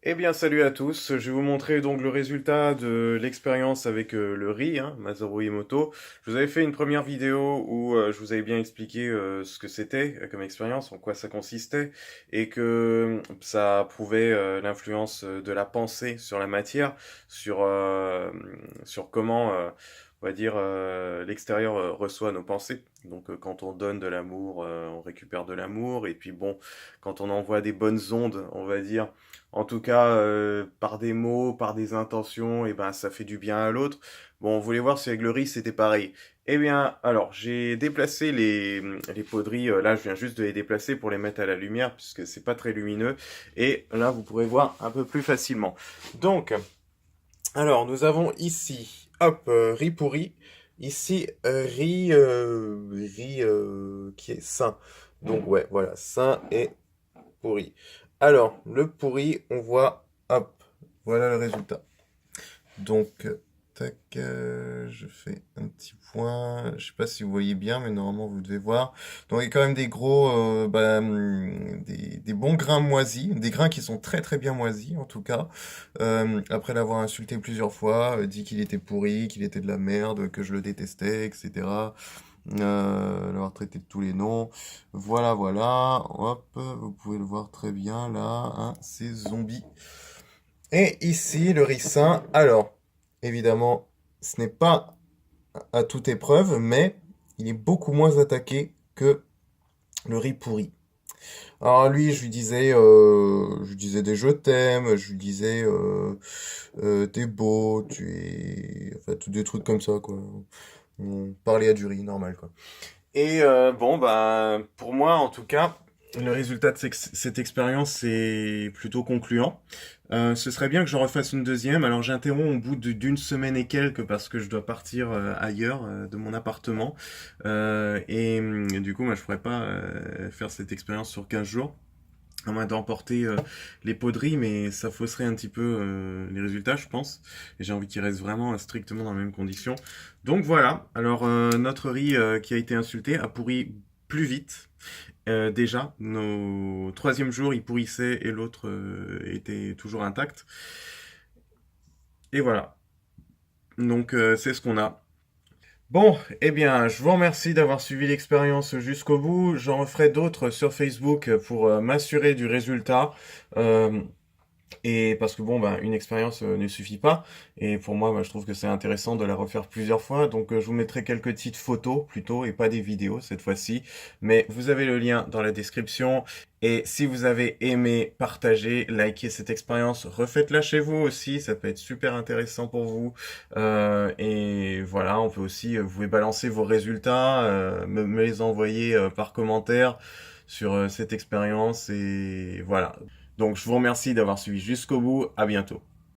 Eh bien, salut à tous. Je vais vous montrer donc le résultat de l'expérience avec le riz, Masaru Emoto. Je vous avais fait une première vidéo où je vous avais bien expliqué ce que c'était comme expérience, en quoi ça consistait, et que ça prouvait l'influence de la pensée sur la matière, sur comment, on va dire, l'extérieur reçoit nos pensées. Donc, quand on donne de l'amour, on récupère de l'amour, et puis bon, quand on envoie des bonnes ondes, on va dire en tout cas, par des mots, par des intentions, et ben ça fait du bien à l'autre. Bon, on voulait voir si avec le riz c'était pareil. Eh bien, alors, j'ai déplacé les pots de riz, là je viens juste de les déplacer pour les mettre à la lumière, puisque c'est pas très lumineux, et là vous pourrez voir un peu plus facilement. Donc, alors, nous avons ici, hop, riz pourri, ici, riz qui est sain. Donc ouais, voilà, sain et pourri. Alors, le pourri, on voit, hop, voilà le résultat. Donc, tac, je fais un petit point. Je sais pas si vous voyez bien, mais normalement vous devez voir. Donc, il y a quand même des gros, des bons grains moisis, des grains qui sont très très bien moisis en tout cas. Après l'avoir insulté plusieurs fois, dit qu'il était pourri, qu'il était de la merde, que je le détestais, etc. L'avoir traité de tous les noms. Voilà, voilà. Hop, vous pouvez le voir très bien là, hein, c'est zombie. Et ici, le ricin. Alors, évidemment, ce n'est pas à toute épreuve, mais il est beaucoup moins attaqué que le riz pourri. Alors lui, je lui disais des je t'aime, je lui disais t'es beau, tu es, enfin tous des trucs comme ça quoi. On parlait à du riz normal quoi. Et bon, bah, pour moi, en tout cas, le résultat de cette expérience est plutôt concluant. Ce serait bien que j'en refasse une deuxième. Alors, j'interromps au bout d'une semaine et quelques parce que je dois partir ailleurs de mon appartement. Du coup, moi, je pourrais pas faire cette expérience sur 15 jours à moins d'emporter les poteries, mais ça fausserait un petit peu les résultats, je pense. Et j'ai envie qu'ils restent vraiment strictement dans les mêmes conditions. Donc voilà, alors notre riz qui a été insulté a pourri plus vite. Déjà, nos troisième jour, il pourrissait et l'autre était toujours intact. Et voilà, donc c'est ce qu'on a. Bon, eh bien, je vous remercie d'avoir suivi l'expérience jusqu'au bout. J'en referai d'autres sur Facebook pour m'assurer du résultat. Euh, Et parce que bon, ben, une expérience ne suffit pas. Et pour moi, ben, je trouve que c'est intéressant de la refaire plusieurs fois. Donc, je vous mettrai quelques petites photos plutôt et pas des vidéos cette fois-ci. Mais vous avez le lien dans la description. Et si vous avez aimé, partagez, likez cette expérience, refaites-la chez vous aussi. Ça peut être super intéressant pour vous. Et voilà, on peut aussi, vous pouvez balancer vos résultats, me les envoyer par commentaire sur cette expérience. Et voilà. Donc je vous remercie d'avoir suivi jusqu'au bout. À bientôt.